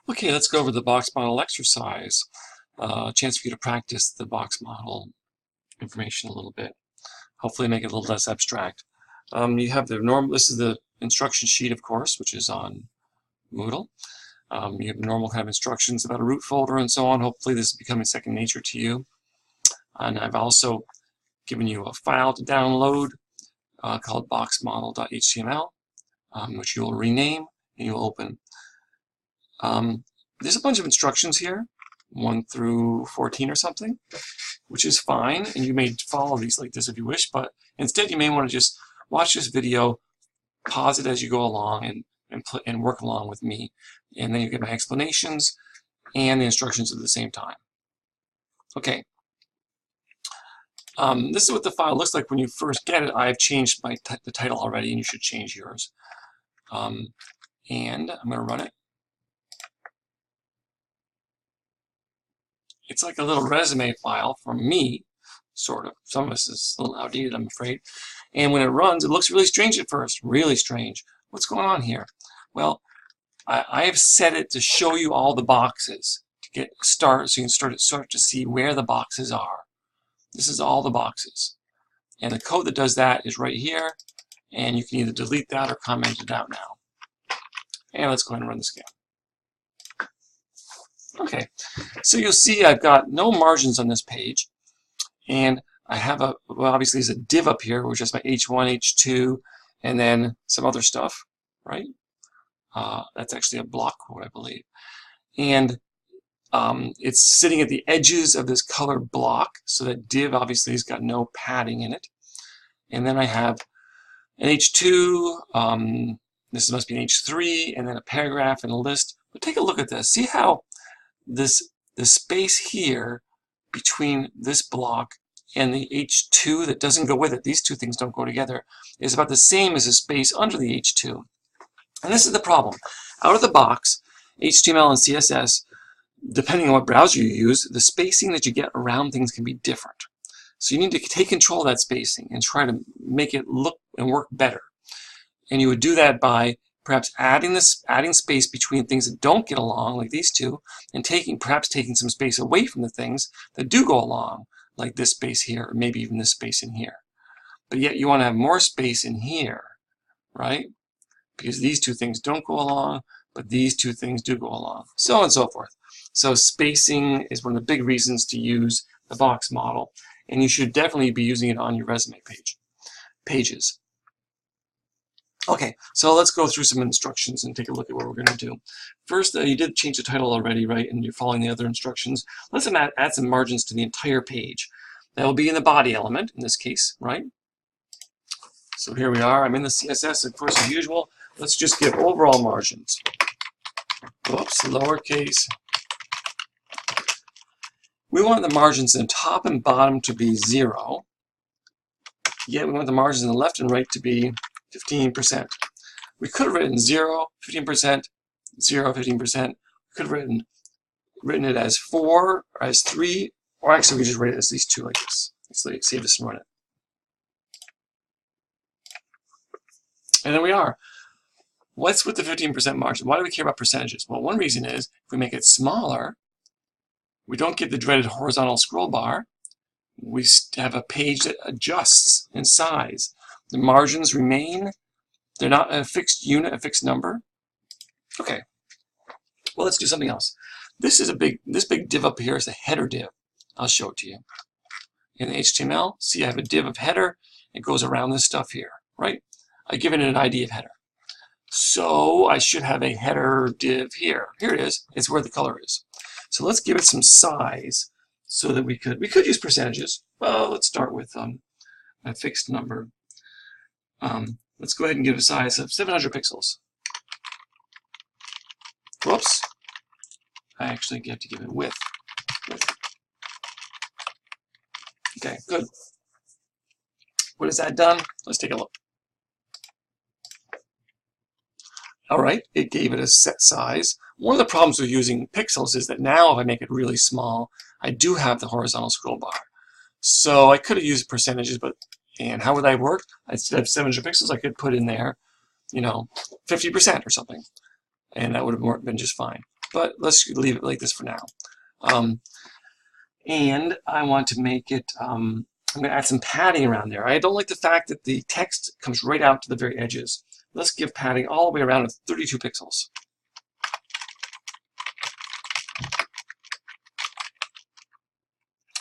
Okay, let's go over the box model exercise. A chance for you to practice the box model information a little bit. Hopefully make it a little less abstract. You have the normal, this is the instruction sheet, of course, which is on Moodle. You have normal kind of instructions about a root folder and so on. Hopefully this is becoming second nature to you. And I've also given you a file to download called boxmodel.html, which you will rename and you will open. There's a bunch of instructions here, 1 through 14 or something, which is fine, and you may follow these like this if you wish, but instead you may want to just watch this video, pause it as you go along, and work along with me, and then you get my explanations and the instructions at the same time. Okay. This is what the file looks like when you first get it. I've changed the title already, and you should change yours. And I'm going to run it. It's like a little resume file from me, sort of. Some of this is a little outdated, I'm afraid. And when it runs, it looks really strange at first. Really strange. What's going on here? Well, I have set it to show you all the boxes to get started, so you can start to see where the boxes are. This is all the boxes. And the code that does that is right here. And you can either delete that or comment it out now. And let's go ahead and run this again. Okay, so you'll see I've got no margins on this page, and I have well, obviously there's a div up here, which is my H1, H2, and then some other stuff, right? That's actually a block quote, I believe. And it's sitting at the edges of this color block, so that div obviously has got no padding in it. And then I have an H2, this must be an H3, and then a paragraph and a list. But take a look at this. See how the space here between this block and the H2 that doesn't go with it, these two things don't go together, is about the same as the space under the H2. And this is the problem. Out of the box, HTML and CSS, depending on what browser you use, the spacing that you get around things can be different. So you need to take control of that spacing and try to make it look and work better. And you would do that by perhaps adding space between things that don't get along, like these two, and perhaps taking some space away from the things that do go along, like this space here, or maybe even this space in here. But yet you want to have more space in here, right? Because these two things don't go along, but these two things do go along, so on and so forth. So spacing is one of the big reasons to use the box model, and you should definitely be using it on your resume pages. Okay, so let's go through some instructions and take a look at what we're going to do. First, you did change the title already, right? And you're following the other instructions. Let's add some margins to the entire page. That will be in the body element, in this case, right? So here we are. I'm in the CSS, of course, as usual. Let's just give overall margins. Whoops, lowercase. We want the margins in top and bottom to be 0. Yet we want the margins in the left and right to be 15%. We could have written 0, 15%, 0, 15%. We could have written it as 4 or as 3, or actually we just write it as these two like this. Let's save this and run it. And there we are. What's with the 15% margin? Why do we care about percentages? Well, one reason is if we make it smaller, we don't get the dreaded horizontal scroll bar. We have a page that adjusts in size. The margins remain. They're not a fixed unit, a fixed number. Okay. Well, let's do something else. This big div up here is a header div. I'll show it to you. In the HTML, see I have a div of header. It goes around this stuff here, right? I've given it an ID of header. So I should have a header div here. Here it is. It's where the color is. So let's give it some size so that we could use percentages. Well, let's start with a fixed number. Let's go ahead and give a size of 700 pixels. Whoops. I actually have to give it width. Okay, good. What has that done? Let's take a look. All right, it gave it a set size. One of the problems with using pixels is that now if I make it really small, I do have the horizontal scroll bar. So I could have used percentages, and how would that work? Instead of 700 pixels, I could put in there, 50% or something, and that would have been just fine. but let's leave it like this for now. And I want to make it, I'm going to add some padding around there. I don't like the fact that the text comes right out to the very edges. Let's give padding all the way around at 32 pixels.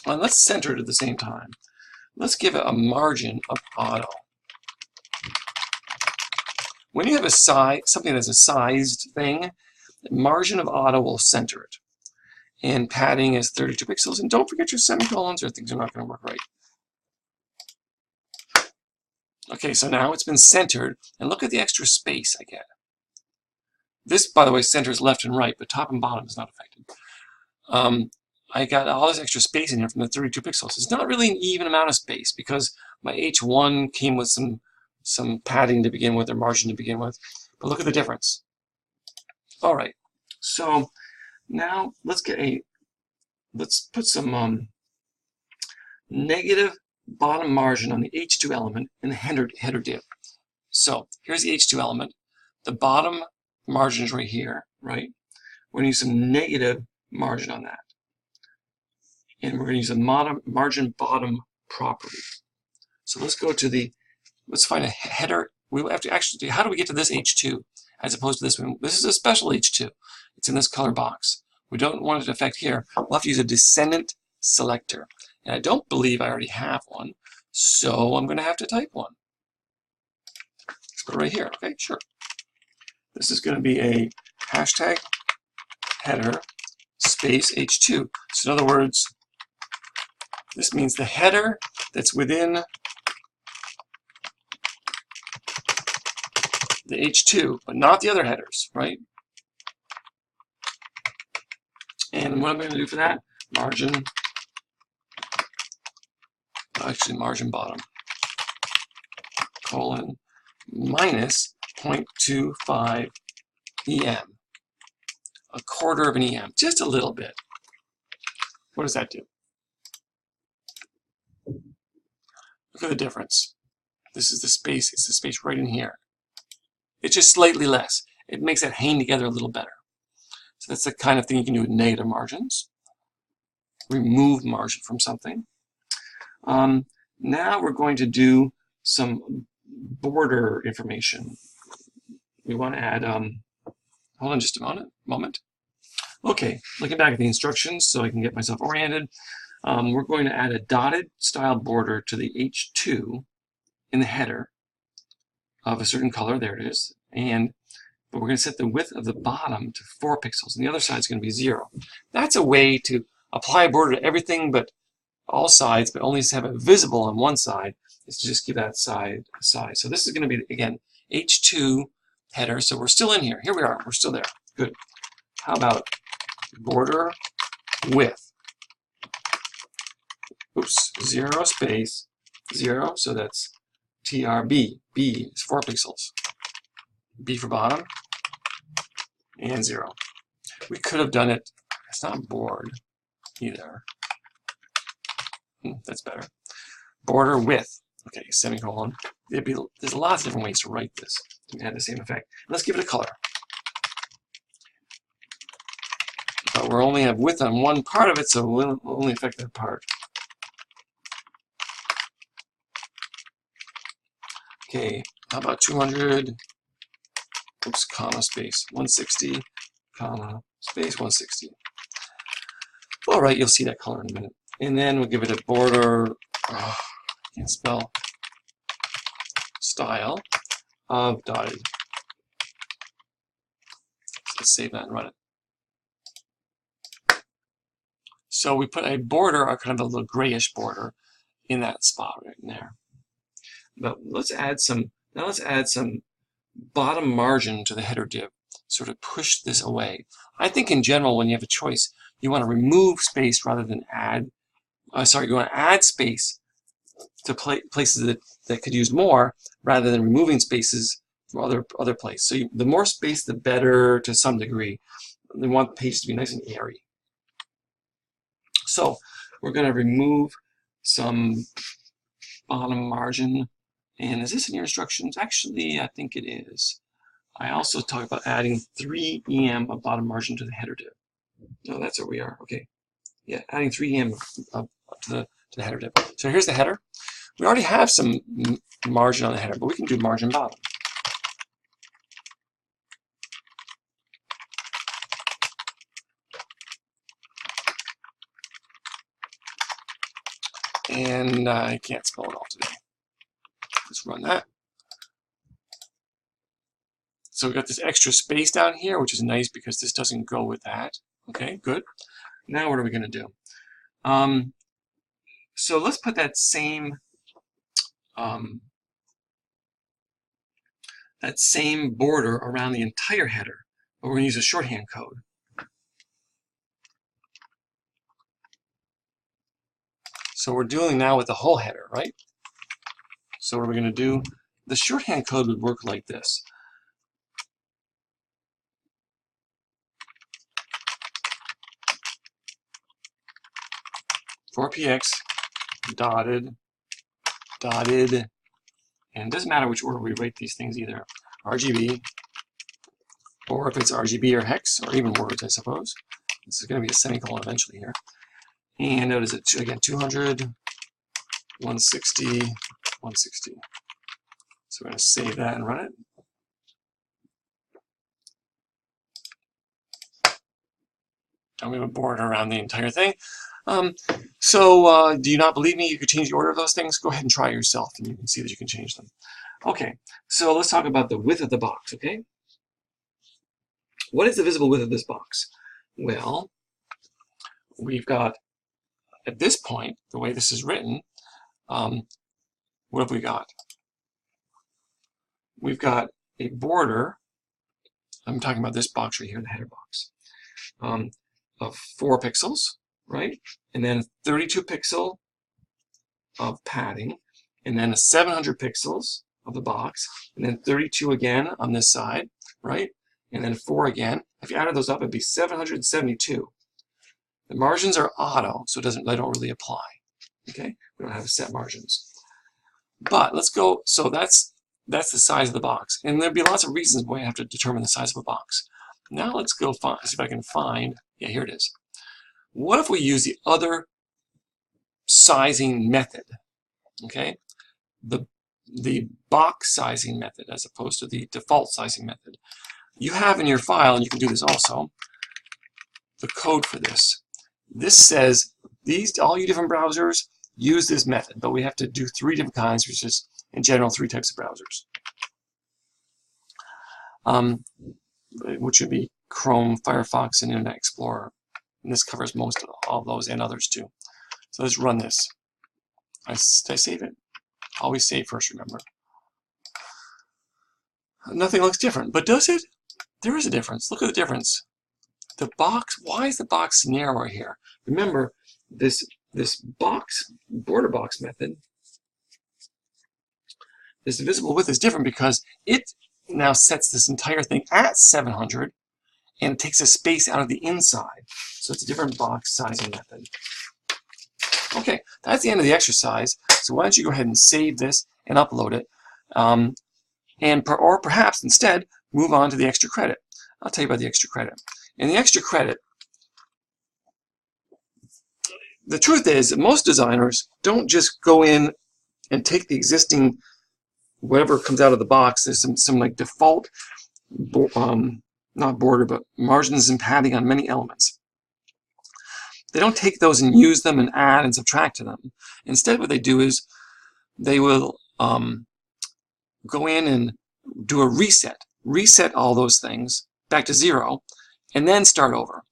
And let's center it at the same time. Let's give it a margin of auto. When you have a size, something that's a sized thing, margin of auto will center it. And padding is 32 pixels. And don't forget your semicolons or things are not going to work right. Okay, so now it's been centered. And look at the extra space I get. This, by the way, centers left and right, but top and bottom is not affected. I got all this extra space in here from the 32 pixels. It's not really an even amount of space because my H1 came with some padding to begin with, or margin to begin with. But look at the difference. All right, so now let's put some negative bottom margin on the H2 element in the header div. So here's the H2 element. The bottom margin is right here, right? We're going to use some negative margin on that. And we're going to use a margin bottom property. So let's go to let's find a header. We have to actually do, how do we get to this H2 as opposed to this one? This is a special H2. It's in this color box. We don't want it to affect here. We'll have to use a descendant selector. And I don't believe I already have one, so I'm going to have to type one. Let's put it right here. Okay, sure. This is going to be a hashtag header space H2. So in other words, this means the header that's within the H2, but not the other headers, right? And what I'm going to do for that, margin bottom, colon, minus 0.25 EM. A quarter of an EM, just a little bit. What does that do? Look at the difference. This is the space, it's the space right in here. It's just slightly less. It makes that hang together a little better. So that's the kind of thing you can do with negative margins. Remove margin from something. Now we're going to do some border information. We want to add, hold on just a moment. Okay, looking back at the instructions so I can get myself oriented. We're going to add a dotted style border to the H2 in the header of a certain color. There it is. But we're going to set the width of the bottom to 4 pixels, and the other side is going to be 0. That's a way to apply a border to everything but all sides, but only have it visible on one side, is to just give that side a size. So this is going to be, again, H2 header. So we're still in here. Here we are. We're still there. Good. How about border width? Oops, 0 space 0. So that's TRB. B is 4 pixels. B for bottom and 0. We could have done it. It's not board either. That's better. Border width. Okay, semicolon. There's lots of different ways to write this to have the same effect. Let's give it a color. But we only have width on one part of it, so we'll only affect that part. Okay, how about 200, oops, comma, space, 160, comma, space, 160. All right, you'll see that color in a minute. And then we'll give it a border, can't spell, style of dotted. So let's save that and run it. So we put a border, a kind of a little grayish border, in that spot right in there. But let's add some bottom margin to the header div, sort of push this away. I think in general, when you have a choice, you want to remove space rather than add. You want to add space to places that could use more, rather than removing spaces from other places. So the more space, the better to some degree. We want the page to be nice and airy. So we're going to remove some bottom margin. And is this in your instructions? Actually, I think it is. I also talk about adding 3 EM of bottom margin to the header div. No, that's where we are. Okay. Yeah, adding 3 EM up to the header div. So here's the header. We already have some margin on the header, but we can do margin bottom. And I can't spell it all today. Let's run that. So we've got this extra space down here, which is nice because this doesn't go with that. Okay, good. Now what are we going to do? So let's put that same border around the entire header, but we're going to use a shorthand code. So we're dealing now with the whole header, right? So what are we going to do? The shorthand code would work like this. For px, dotted, and it doesn't matter which order we write these things, either RGB, or if it's RGB or hex, or even words, I suppose. This is going to be a semicolon eventually here. And what is it? Again, 200, 160, 160. So we're going to save that and run it. And we have a border around the entire thing. Do you not believe me? You could change the order of those things. Go ahead and try it yourself, and you can see that you can change them. Okay, so let's talk about the width of the box, okay? What is the visible width of this box? Well, we've got, at this point, the way this is written, what have we got? We've got a border, I'm talking about this box right here, the header box, of 4 pixels, right? And then 32 pixel of padding, and then a 700 pixels of the box, and then 32 again on this side, right? And then 4 again. If you added those up, it'd be 772. The margins are auto, so they don't really apply. Okay, we don't have set margins. But let's go. So that's the size of the box, and there'd be lots of reasons why you have to determine the size of a box. Now let's go see if I can find. Yeah, here it is. What if we use the other sizing method? Okay, the box sizing method as opposed to the default sizing method. You have in your file, and you can do this also, the code for this. This says all you different browsers use this method, but we have to do 3 different kinds, which is in general 3 types of browsers, which would be Chrome, Firefox, and Internet Explorer. And this covers most of all those and others too. So let's run this. Did I save it? Always save first, remember. Nothing looks different, but does it? There is a difference. Look at the difference. The box, why is the box narrower here? Remember, this border box method, this visible width is different because it now sets this entire thing at 700 and it takes a space out of the inside. So it's a different box sizing method. Okay, that's the end of the exercise. So why don't you go ahead and save this and upload it, or perhaps instead move on to the extra credit. I'll tell you about the extra credit. In the extra credit, the truth is that most designers don't just go in and take the existing whatever comes out of the box. There's some like default, not border, but margins and padding on many elements. They don't take those and use them and add and subtract to them. Instead, what they do is they will go in and do a reset all those things back to 0, and then start over,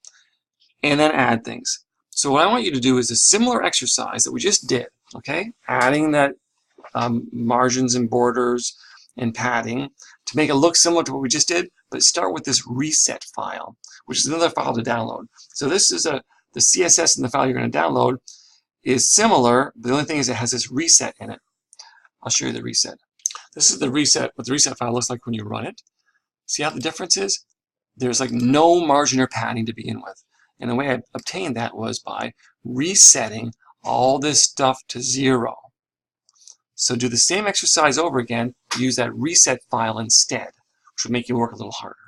and then add things. So what I want you to do is a similar exercise that we just did, okay? Adding that margins and borders and padding to make it look similar to what we just did, but start with this reset file, which is another file to download. So this is the CSS in the file you're going to download is similar, but the only thing is it has this reset in it. I'll show you the reset. This is the reset, what the reset file looks like when you run it. See how the difference is? There's like no margin or padding to begin with. And the way I obtained that was by resetting all this stuff to 0. So do the same exercise over again, use that reset file instead. which would make you work a little harder.